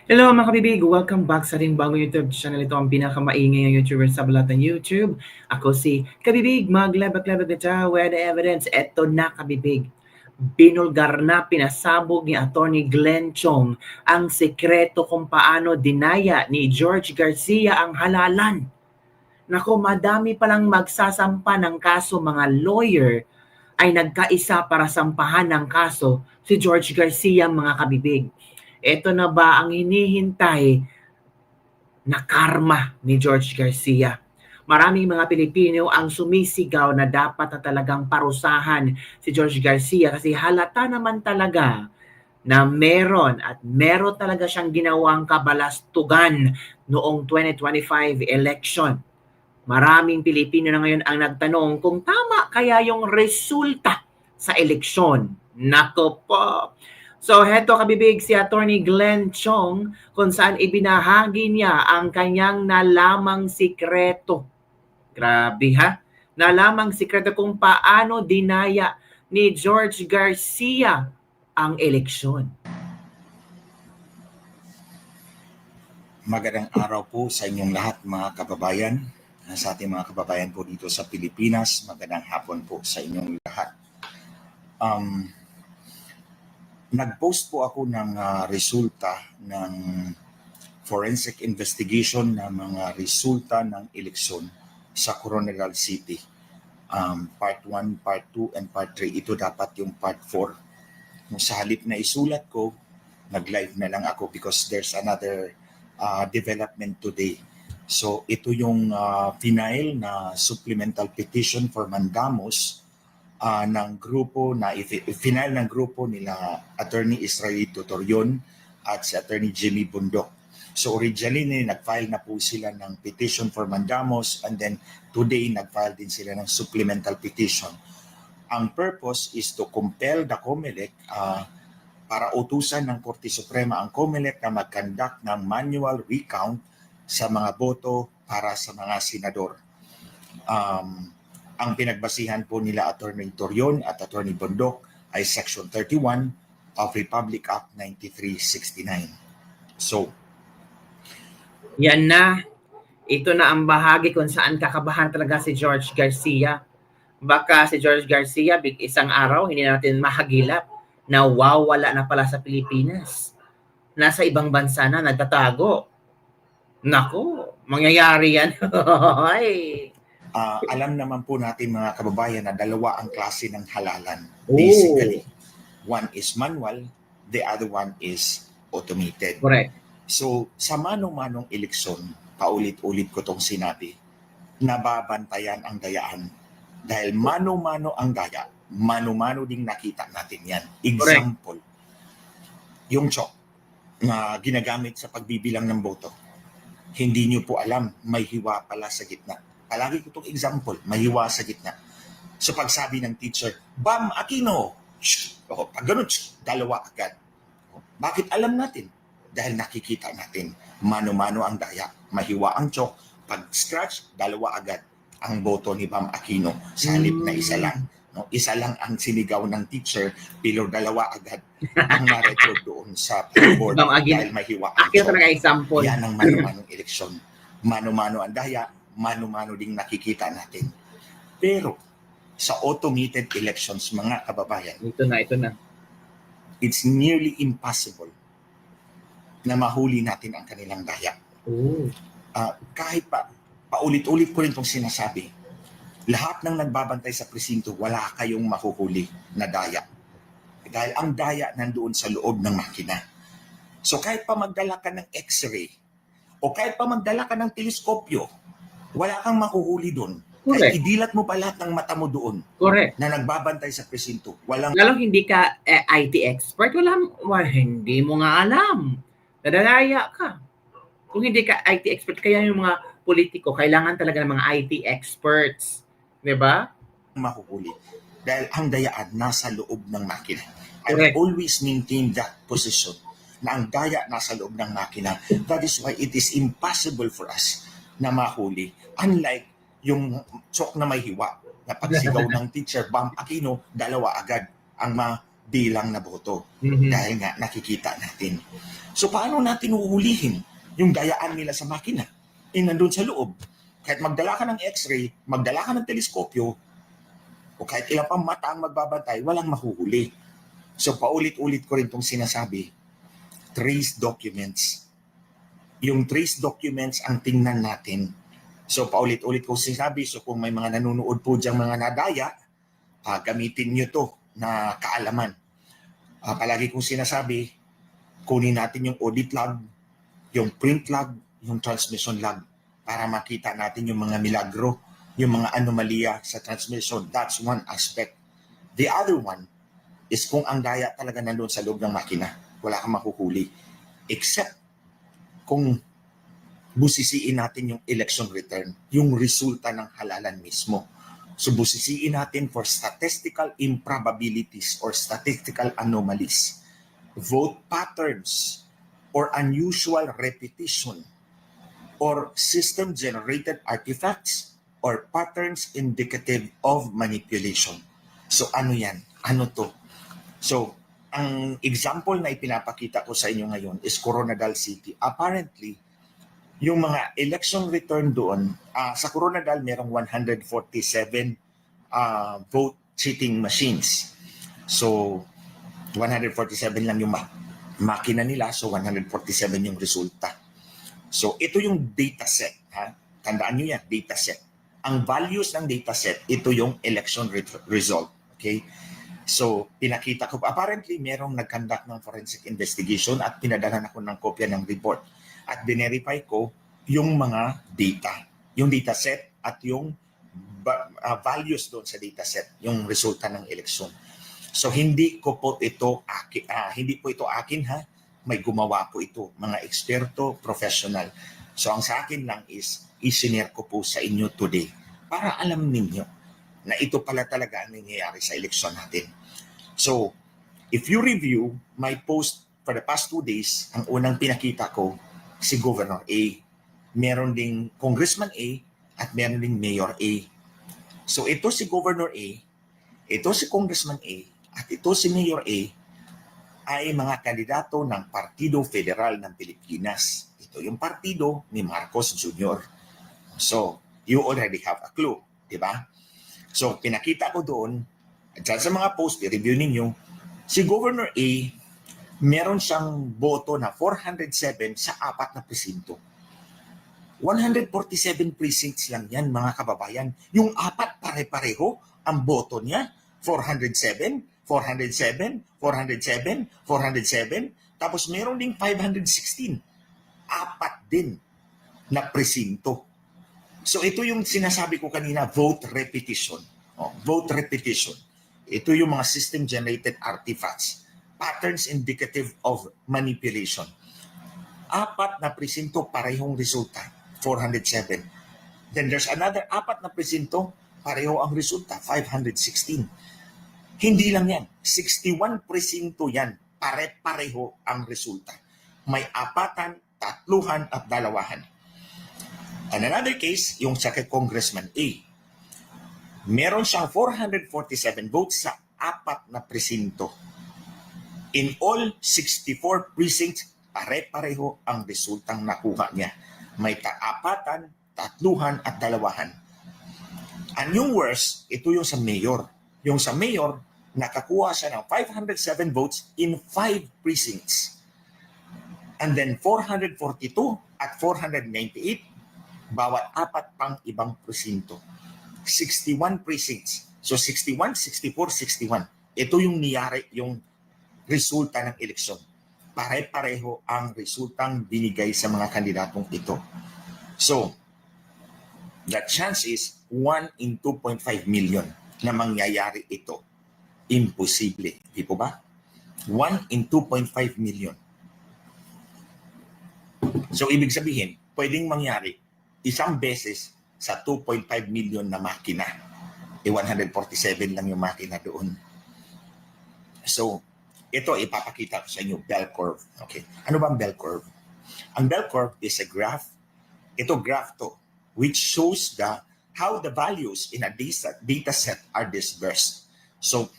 Hello mga kabibig! Welcome back sa ating bagong YouTube channel. Ito ang pinakamaingay ng YouTuber sa balat ng YouTube. Ako si Kabibig, maglabag-labag na siya with evidence. Ito na kabibig. Binulgar na pinasabog ni Attorney Glenn Chong ang sekreto kung paano dinaya ni George Garcia ang halalan. Nako, madami palang magsasampa ng kaso, mga lawyer ay nagkaisa para sampahan ng kaso si George Garcia, mga kabibig. Ito na ba ang hinihintay na karma ni George Garcia? Maraming mga Pilipino ang sumisigaw na dapat na talagang parusahan si George Garcia kasi halata naman talaga na meron talaga siyang ginawang kabalastugan noong 2025 election. Maraming Pilipino na ngayon ang nagtanong kung tama kaya yung resulta sa eleksyon. Nako po. So heto kabibig si Attorney Glenn Chong kung saan ibinahagi niya ang kanyang nalamang sikreto. Grabe ha? Nalamang sikreto kung paano dinaya ni George Garcia ang eleksyon. Magandang araw po sa inyong lahat mga kababayan. Sa ating mga kababayan po dito sa Pilipinas, magandang hapon po sa inyong lahat. Nag-post po ako ng resulta ng forensic investigation ng mga resulta ng eleksyon sa Coronadal City. Part 1, Part 2, and Part 3. Ito dapat yung Part 4. Sa halip na isulat ko, nag-live na lang ako because there's another development today. So ito yung final na supplemental petition for mandamus ng grupo na final ng grupo nila Attorney Israelito Torion at si Attorney Jimmy Bundok. So originally nag-file na po sila ng petition for mandamus and then today nag-file din sila ng supplemental petition. Ang purpose is to compel the COMELEC para utusan ng Korte Suprema ang COMELEC na mag-conduct ng manual recount sa mga boto para sa mga senador. Ang pinagbasihan po nila Attorney Torion at Attorney Bundok ay Section 31 of Republic Act 9369. So, yan na. Ito na ang bahagi kung saan kakabahan talaga si George Garcia. Baka si George Garcia, isang araw, hindi natin mahagilap na wawala na pala sa Pilipinas. Nasa ibang bansa na, nagtatago. Naku, mangyayari yan. Alam naman po natin mga kababayan na dalawa ang klase ng halalan. Basically, one is manual, the other one is automated. Correct. So, sa manong-manong eleksyon, paulit-ulit ko itong sinabi, nababantayan ang dayaan. Dahil mano-mano ang daya, mano-mano ding nakita natin yan. Example, yung chok na ginagamit sa pagbibilang ng boto. Hindi nyo po alam, may hiwa pala sa gitna. Palagi ko itong example, may hiwa sa gitna. So pag sabi ng teacher, Bam Aquino, pag ganun, dalawa agad. Bakit alam natin? Dahil nakikita natin, mano-mano ang daya, mahiwa ang chok, pag scratch, dalawa agad ang boto ni Bam Aquino sa halip na isa lang. No, isa lang ang sinigaw ng teacher, pero dalawa agad ang na-record doon sa board dahil mahiwa ang chok. Yan ang mano-manong eleksyon. Mano-mano ang daya, mano-mano ding nakikita natin. Pero sa automated elections, mga kababayan, ito na. It's nearly impossible na mahuli natin ang kanilang daya. Kahit paulit-ulit ko rin itong sinasabi, lahat ng nagbabantay sa presinto, wala kayong mahuhuli na daya. Dahil ang daya nandoon sa loob ng makina. So kahit pa magdala ka ng x-ray, o kahit pa magdala ka ng teleskopyo, wala kang mahuhuli doon. Kahit idilat mo pa lahat ng mata mo doon. Correct. Na nagbabantay sa presinto. Lalong hindi ka IT expert, hindi mo nga alam. Nadadaya ka. Kung hindi ka IT expert, kaya yung mga politiko, kailangan talaga ng mga IT experts. Diba? Mahuhuli. Dahil ang dayaan nasa loob ng makina. I will always maintain that position na ang daya nasa loob ng makina. That is why it is impossible for us na mahuli. Unlike yung chok na may hiwa, na pagsigaw ng teacher, Bam Aquino, dalawa agad ang bilang na boto. Mhm. Dahil nga nakikita natin. So paano natin uulihin yung dayaan nila sa makina? Nandun sa loob. Kahit magdala ka ng x-ray, magdala ka ng teleskopyo, o kahit ilang pang mata ang magbabantay, walang mahuhuli. So paulit-ulit ko rin itong sinasabi, trace documents. Yung trace documents ang tingnan natin. So paulit-ulit ko sinasabi, so kung may mga nanonood po diyang mga nadaya, gamitin nyo to na kaalaman. Palagi kong sinasabi, kunin natin yung audit log, yung print log, yung transmission log para makita natin yung mga milagro, yung mga anomalya sa transmission. That's one aspect. The other one is kung ang daya talaga nandun sa loob ng makina, wala kang makuhuli. Except kung busisiin natin yung election return, yung resulta ng halalan mismo. So busisiin natin for statistical improbabilities or statistical anomalies, vote patterns, or unusual repetition, or system-generated artifacts, or patterns indicative of manipulation. So ano yan? Ano to? So, ang example na ipinapakita ko sa inyo ngayon is Coronadal City. Apparently, yung mga election return doon, sa Coronadal merong 147 vote cheating machines. So, 147 lang yung makina nila, so 147 yung resulta. So, ito yung dataset. Tandaan nyo yan, dataset. Ang values ng dataset, ito yung election result. Okay? So, pinakita ko, apparently, merong nag-conduct ng forensic investigation at pinadalan ako ng kopya ng report. At dinerify ko yung mga data, yung dataset at yung values doon sa dataset, yung resulta ng eleksyon. So, hindi po ito akin, ha? May gumawa po ito, mga eksperto, professional. So, ang sa akin lang is, i-share ko po sa inyo today para alam ninyo na ito pala talaga ang nangyayari sa eleksyon natin. So, if you review my post for the past 2 days, ang unang pinakita ko, si Governor A. Meron ding Congressman A at meron ding Mayor A. So, ito si Governor A, ito si Congressman A, at ito si Mayor A ay mga kandidato ng Partido Federal ng Pilipinas. Ito yung partido ni Marcos Jr. So, you already have a clue, di ba? So, pinakita ko doon, dyan sa mga post, i-review ninyo, si Governor A, meron siyang boto na 407 sa 4 na presinto. 147 precincts lang yan, mga kababayan. Yung 4 pare-pareho, ang boto niya, 407, 407, 407, 407, tapos meron ding 516. 4 din na presinto. So ito yung sinasabi ko kanina, vote repetition. Vote repetition. Ito yung mga system-generated artifacts, patterns indicative of manipulation. 4 na presinto, parehong resulta, 407. Then there's another 4 na presinto, pareho ang resulta, 516. Hindi lang yan, 61 presinto yan, pare-pareho ang resulta. May 4, 3 at 2. And another case, yung sa kay Congressman A. Meron siyang 447 votes sa 4 na presinto. In all 64 precincts, pare-pareho ang resultang nakuha niya. May 4, 3 at 2. And yung worst, ito yung sa mayor. Yung sa mayor, nakakuha siya ng 507 votes in 5 precincts. And then 442 at 498, bawat 4 pang ibang presinto. 61 precincts. So 61, 64, 61. Ito yung niyari, yung resulta ng eleksyon. Pare-pareho ang resultang binigay sa mga kandidatong ito. So, the chance is 1 in 2.5 million na mangyayari ito. Imposible. Di po ba? 1 in 2.5 million. So, ibig sabihin, pwedeng mangyari isang beses sa 2.5 million na makina. 147 lang yung makina doon. So, ito ipapakita ko sa inyo, bell curve. Okay. Ano ba ang bell curve? Ang bell curve is a graph. Ito graph to, which shows how the values in a data set are dispersed. So,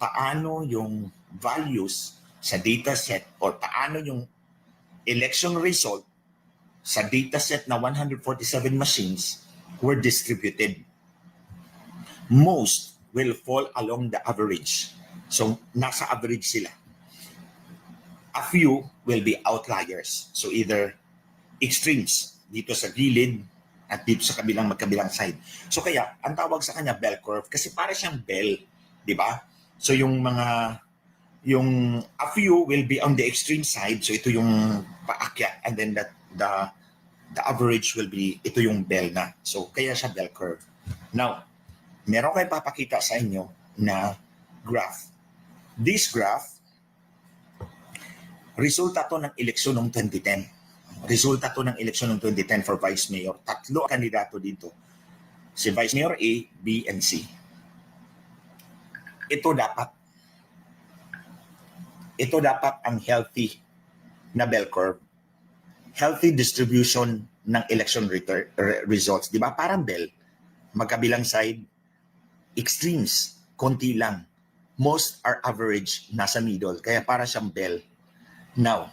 paano yung values sa dataset or paano yung election result sa dataset na 147 machines were distributed. Most will fall along the average. So, nasa average sila. A few will be outliers. So, either extremes dito sa gilid at dito sa magkabilang side. So, kaya, ang tawag sa kanya bell curve kasi para siyang bell. Di ba? So, yung a few will be on the extreme side. So, ito yung paakyat. And then the average will be, ito yung bell na. So, kaya siya bell curve. Now, meron kayo papakita sa inyo na graph. This graph, resulta to ng eleksyon ng 2010. Resulta to ng eleksyon ng 2010 for Vice Mayor. 3 kandidato dito. Si Vice Mayor A, B, and C. Ito dapat ang healthy na bell curve. Healthy distribution ng election results. Di ba? Parang bell. Magkabilang side, extremes, konti lang. Most are average, nasa middle. Kaya para siyang bell. Now,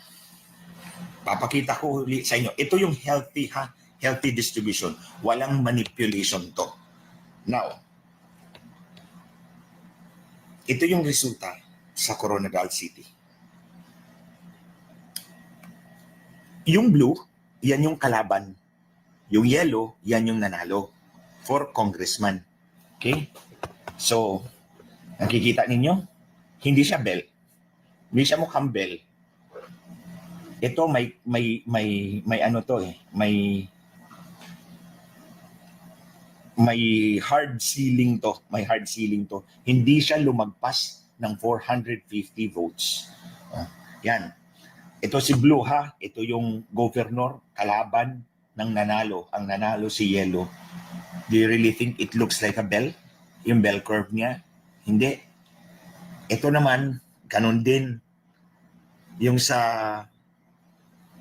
papakita ko ulit sa inyo. Ito yung healthy distribution. Walang manipulation to. Now, ito yung resulta sa Coronadal City. Yung blue, yan yung kalaban. Yung yellow, yan yung nanalo for congressman. Okay? So, nakikita ninyo? Hindi siya bell. Hindi siya mukhang bell. Ito may ano to eh. May hard ceiling to. May hard ceiling to. Hindi siya lumagpas ng 450 votes. Yan. Ito si Blue ha. Ito yung governor, kalaban ng nanalo. Ang nanalo si Yellow. Do you really think it looks like a bell? Yung bell curve niya? Hindi. Ito naman, ganun din. Yung sa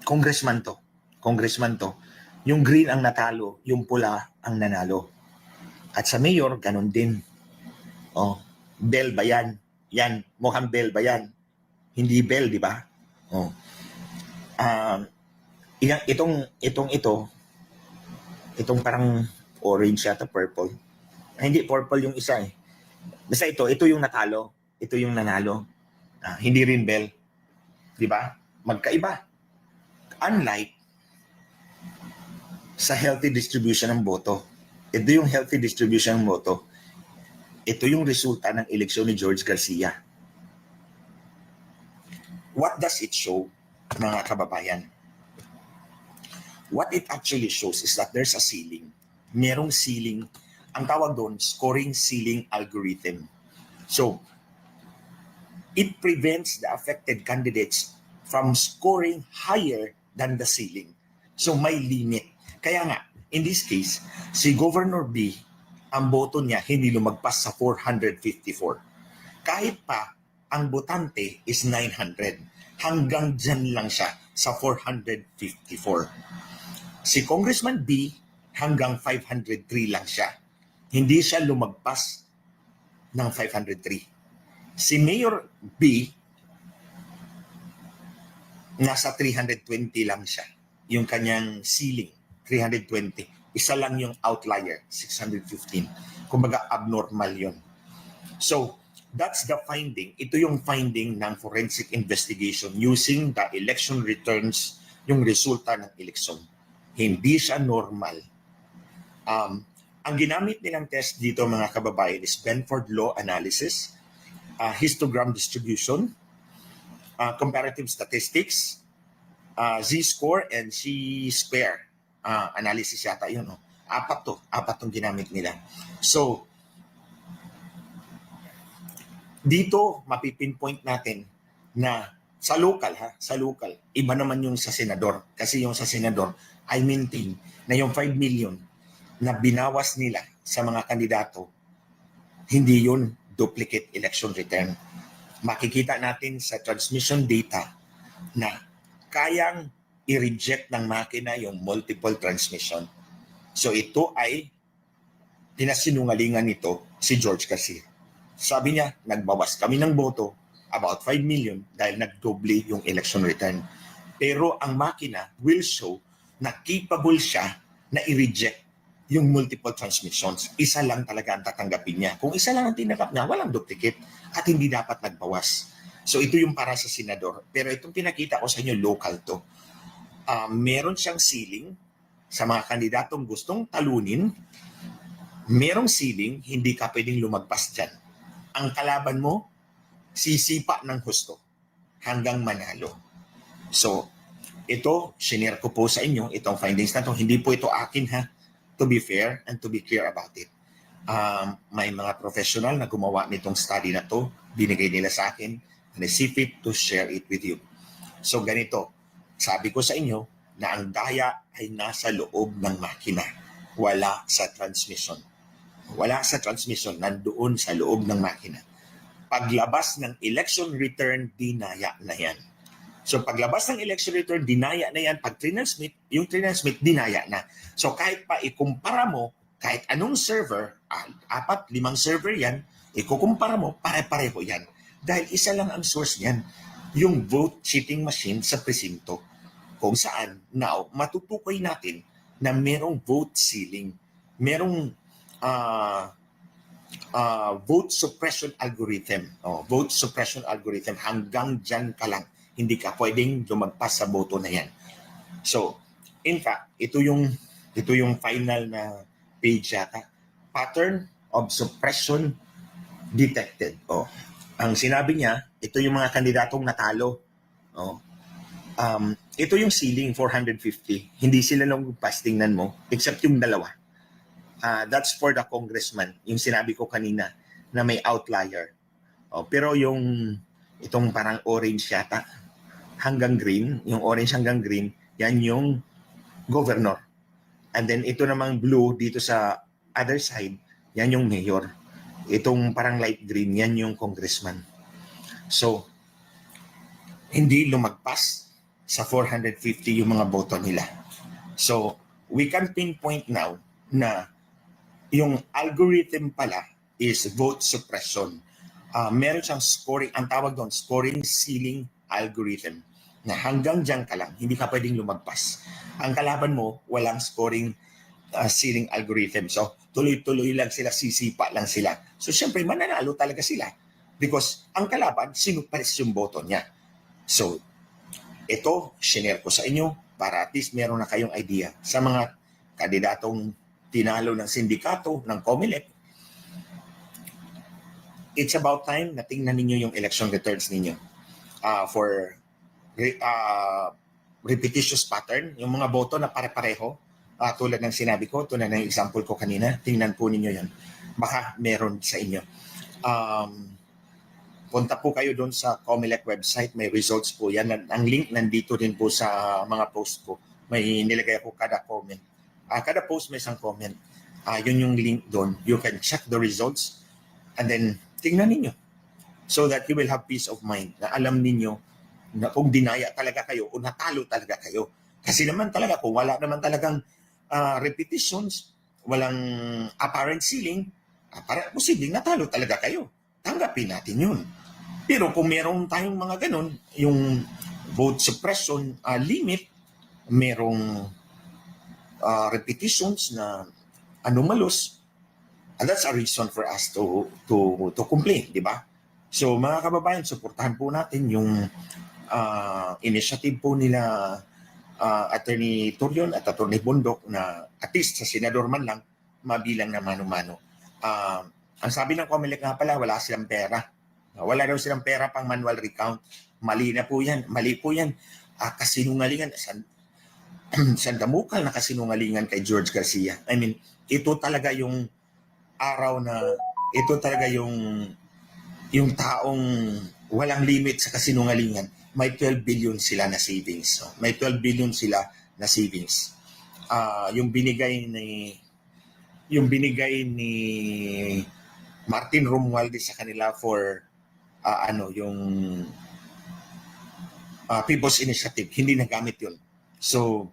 congressman to. Yung green ang natalo, yung pula ang nanalo. At sa mayor, ganun din. Oh, bell ba yan? Yan, mukhang bell ba yan? Hindi bell, di ba? Oh. Itong parang orange yata, purple. Hindi, purple yung isa eh. Basta ito yung natalo. Ito yung nanalo. Hindi rin bell. Di ba? Magkaiba. Unlike sa healthy distribution ng boto. Ito yung healthy distribution ng boto. Ito yung resulta ng eleksyon ni George Garcia. What does it show, mga kababayan? What it actually shows is that there's a ceiling. Merong ceiling. Ang tawag doon, scoring ceiling algorithm. So, it prevents the affected candidates from scoring higher than the ceiling. So, may limit. Kaya nga, in this case, si Governor B, ang boto niya hindi lumagpas sa 454. Kahit pa, ang botante is 900. Hanggang dyan lang siya sa 454. Si Congressman B, hanggang 503 lang siya. Hindi siya lumagpas ng 503. Si Mayor B, nasa 320 lang siya. Yung kanyang ceiling, 320. Isa lang yung outlier, 615. Kumbaga, abnormal yun. So, that's the finding. Ito yung finding ng forensic investigation using the election returns, yung resulta ng eleksyon. Hindi siya normal. Ang ginamit nilang test dito, mga kababayan, is Benford Law Analysis, histogram distribution, comparative statistics, Z-score, and C-square analysis yata yun. No? Apat tong ginamit nila. So, dito mapipinpoint natin na sa local, iba naman yung sa senador. Kasi yung sa senador, I maintain na yung 5 million na binawas nila sa mga kandidato, hindi yun duplicate election return. Makikita natin sa transmission data na kayang i-reject ng makina yung multiple transmission. So ito ay pinasinungalingan nito si George Garcia. Sabi niya, nagbawas kami ng boto, about 5 million, dahil nagdoble yung election return. Pero ang makina will show na capable siya na i-reject yung multiple transmissions. Isa lang talaga ang tatanggapin niya. Kung isa lang ang tinanggap niya, walang duplicate at hindi dapat nagbawas. So ito yung para sa senador. Pero itong pinakita ko sa inyo, local to. Meron siyang ceiling sa mga kandidatong gustong talunin. Merong ceiling, hindi ka pwedeng lumagpas dyan. Ang kalaban mo, sisipa ng husto hanggang manalo. So, ito, shinare ko po sa inyo, itong findings na to. Hindi po ito akin ha, to be fair and to be clear about it. May mga professional na gumawa nitong study na to, binigay nila sa akin, and I see fit to share it with you. So ganito, sabi ko sa inyo na ang daya ay nasa loob ng makina, wala sa transmission. Wala sa transmission, nandoon sa loob ng makina. Paglabas ng election return, dinaya na yan. So paglabas ng election return, dinaya na yan. Pag transmit, yung transmit, dinaya na. So kahit pa ikumpara mo, kahit anong server, 4, 5 server yan, ikukumpara mo, pare-pareho yan. Dahil isa lang ang source niyan, yung vote cheating machine sa presinto. Kung saan, now, matutukoy natin na merong vote sealing, merong vote suppression algorithm. Vote suppression algorithm, hanggang dyan ka lang. Hindi ka pwedeng lumagpas sa boto na yan. So, in fact, ito yung final na page yata. Pattern of suppression detected. Ang sinabi niya, ito yung mga kandidatong natalo. Ito yung ceiling, 450. Hindi sila lumagpas, tingnan mo, except yung dalawa. That's for the congressman, yung sinabi ko kanina, na may outlier. Pero itong parang orange yata, hanggang green, yung orange hanggang green, yan yung governor. And then ito namang blue dito sa other side, yan yung mayor. Itong parang light green, yan yung congressman. So, hindi lumagpas sa 450 yung mga boto nila. So, we can pinpoint now na yung algorithm pala is vote suppression. Meron siyang scoring, ang tawag doon, scoring ceiling algorithm, na hanggang dyan ka lang, hindi ka pwedeng lumagpas. Ang kalaban mo, walang scoring ceiling algorithm. So, tuloy-tuloy lang sila, sisipa lang sila. So, syempre, mananalo talaga sila because ang kalaban, sinupress yung boto niya. So, ito, shinare ko sa inyo para at least meron na kayong idea sa mga kandidatong tinalo ng sindikato, ng COMELEC. It's about time na tingnan ninyo yung election returns ninyo for repetitious pattern, yung mga boto na pare-pareho, tulad ng sinabi ko, tulad ng example ko kanina, tingnan po ninyo yan. Baka meron sa inyo. Punta po kayo doon sa COMELEC website, may results po yan. Ang link nandito din po sa mga post ko. May nilagay ako kada comment. Kada post may isang comment. Yun yung link doon. You can check the results and then tingnan ninyo so that you will have peace of mind na alam ninyo na kung dinaya talaga kayo o natalo talaga kayo. Kasi naman talaga, kung wala naman talagang repetitions, walang apparent ceiling, posibleng natalo talaga kayo. Tanggapin natin yun. Pero kung meron tayong mga ganun, yung vote suppression limit, merong repetitions na anomalous, and that's a reason for us to complain, di ba? So mga kababayan, suportahan po natin yung initiative po nila Attorney Torion at Attorney Bondok na at least sa senador man lang mabilang na mano-mano. Ang sabi ng COMELEC nga pala, wala silang pera. Wala daw silang pera pang manual recount. Mali na po yan. Mali po yan. Kasinungalingan. Sandamukal na kasinungalingan kay George Garcia. I mean, ito talaga yung araw na, ito talaga yung taong walang limit sa kasinungalingan. May 12 billion sila na savings. May 12 billion sila na savings. Yung binigay ni Martin Romualdez sa kanila for yung People's Initiative, hindi nagamit yun. So,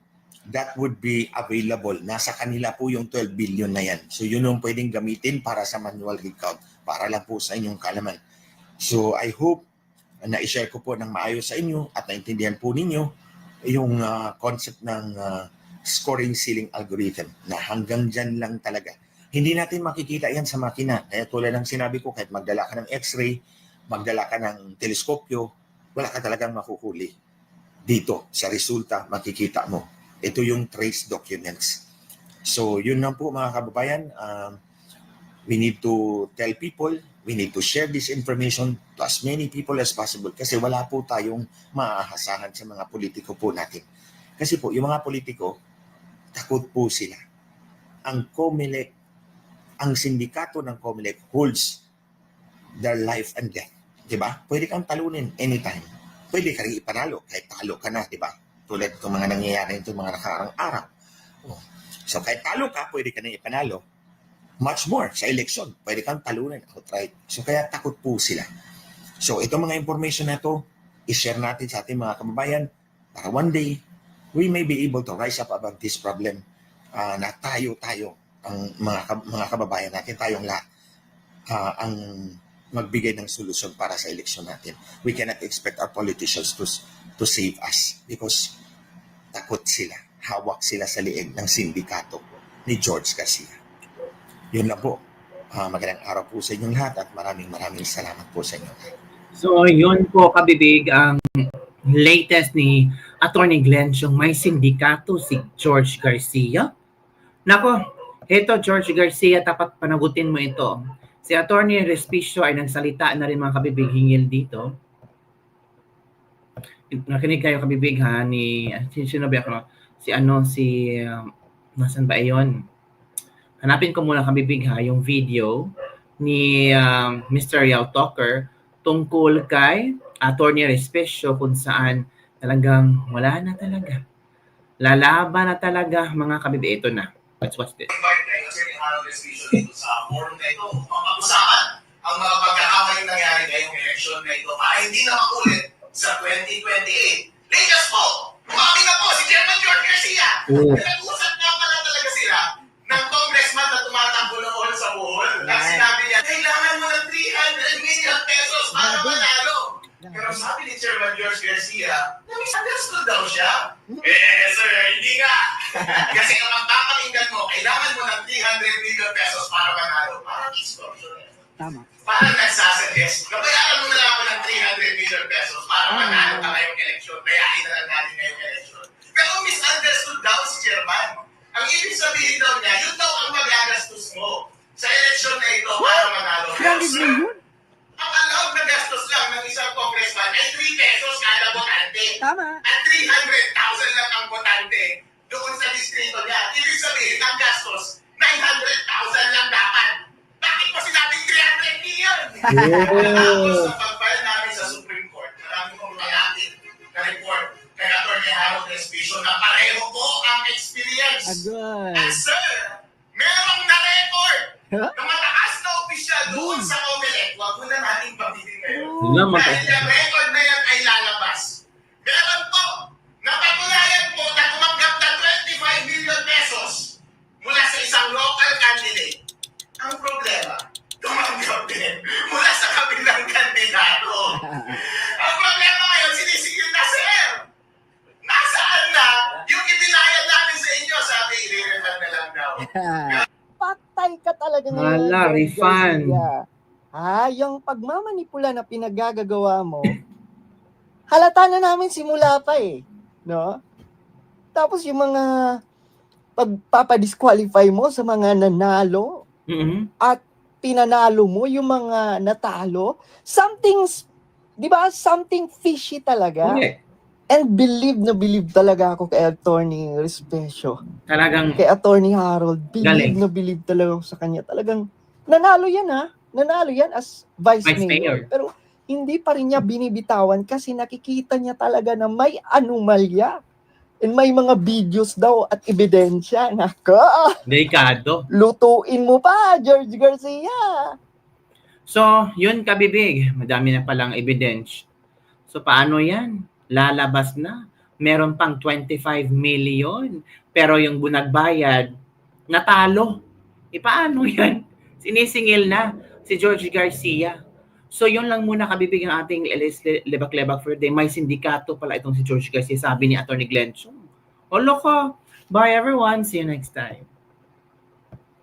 that would be available. Nasa kanila po yung 12 billion na yan. So, yun yung pwedeng gamitin para sa manual recount. para lang po sa inyong kaalaman. So I hope na i-share ko po ng maayos sa inyo at naintindihan po ninyo yung concept ng scoring ceiling algorithm na hanggang dyan lang talaga. Hindi natin makikita yan sa makina. Kaya tulad ng sinabi ko, kahit magdala ka ng x-ray, magdala ka ng teleskopyo, wala ka talagang makuhuli. Dito, sa resulta, makikita mo. Ito yung trace documents. So, yun lang po mga kababayan. We need to tell people, we need to share this information to as many people as possible kasi wala po tayong maaasahan sa mga politiko po natin. Kasi po, yung mga politiko, takot po sila. Ang COMELEC, ang sindikato ng COMELEC holds their life and death. Diba? Pwede kang talunin anytime. Pwede ka rin ipanalo kahit talo ka na, diba? Tulad itong mga nangyayari itong mga nakarang araw. So kahit talo ka, pwede ka na ipanalo. Much more sa election, pwede kang talunan outright. So kaya takot po sila. So itong mga information na ito, i-share natin sa ating mga kababayan para one day, we may be able to rise up about this problem na tayo, ang mga kababayan natin, tayong lahat, ang magbigay ng solusyon para sa eleksyon natin. We cannot expect our politicians to save us because takot sila, hawak sila sa liig ng sindikato ni George Garcia. Yun lang po. Magandang araw po sa inyong lahat at maraming salamat po sa inyo. So, yun po kabibig ang latest ni Attorney Glenn yung may sindikato si George Garcia. Nako, ito George Garcia, tapat panagutin mo ito. Si Attorney Respicio ay nagsalita na rin mga kabibig hingil dito. Nakinig kayo kabibig ha ni sino ba ako? Nasaan ba iyon? Hanapin ko muna kabibig ha yung video ni Mr. Yao Talker tungkol kay Attorney Respicio kung saan talagang wala na talaga. Lalaban na talaga mga kabibig. Ito na. Let's watch this. Dito sa forum na ito, pag-usapan ang mga pagkakamaling nangyari ngayong eleksyon na ito para hindi na makulit sa 2028. Latest po, umami na po si Chairman George Garcia. Nag-usap na pala talaga sila ng congressman na tumatakbo noon sa buhol. At sinabi niya, kailangan mo ng 300 million pesos para manalo. Pero sabi ni Chairman George Garcia, na-misunderstood daw siya. Sir, hindi nga. Kasi kapag papakinggan mo, kailangan mo ng 300 million pesos para manalo. Parang extortion. Tama. Parang nagsasuggest, kabayaran mo na lang ako ng 300 million pesos para manalo ka ngayong eleksyon. Bayahin na lang natin ngayong eleksyon. Pero misunderstood daw si Chairman. Ang ibig sabihin daw niya, yun daw ang magagastos mo sa eleksyon na ito para manalo. 300 million? Ang allowed na gastos lang ng isang congressman ay 3 pesos kada botante. Tama. At 300,000 lang ang botante doon sa distrito niya. Ibig sabihin, ang gastos, 900,000 lang dapat. Bakit mo sinabing 300 million? Tapos sa pag-file namin sa Supreme Court, marami kong malapit na report kay Atty. Harold Respicio na pareho po ang experience. Agad. At sir, merong na-record na mataas na opisyal doon sa COMELEC. Huwag mo na natin pabitin ngayon. Dahil yung record na yan ay lalabas. Meron po, napatunayan po na tumanggap na 25 million pesos mula sa isang local candidate. Ang problema, tumanggap din mula sa kabilang kandidato. Ang problema ngayon, sinisigil na sir. Nasaan na yung ibinayad namin sa inyo? Sabi, i-refund na lang daw. Patay ka talaga Hala, George refund. Garcia. Yung pagmamanipula na pinagagagawa mo, halata na namin simula pa eh. No? Tapos yung mga pagpapadisqualify mo sa mga nanalo at pinanalo mo yung mga natalo, di ba, something fishy talaga. Okay. And believe talaga ako kay Attorney Respicio. Talagang Kay Attorney Harold, Galing. believe talaga ako sa kanya. Talagang nanalo yan Nanalo yan as Vice Vice Mayor. Mayor. Pero hindi pa rin niya binibitawan kasi nakikita niya talaga na may anomalya. And may mga videos daw at ebidensya. Nako, delikado. lutuin mo pa, George Garcia. So, yun kabibig. Madami na palang evidence. So, paano yan? Lalabas na. Meron pang 25 million. Pero yung bunagbayad, natalo. Paano yan? Sinisingil na. Si George Garcia. So yun lang muna kabibig ang ating lebak-lebak for the day. May sindikato pala itong si George Garcia, sabi ni Attorney Glenn Chong. Olo ko. Bye everyone. See you next time.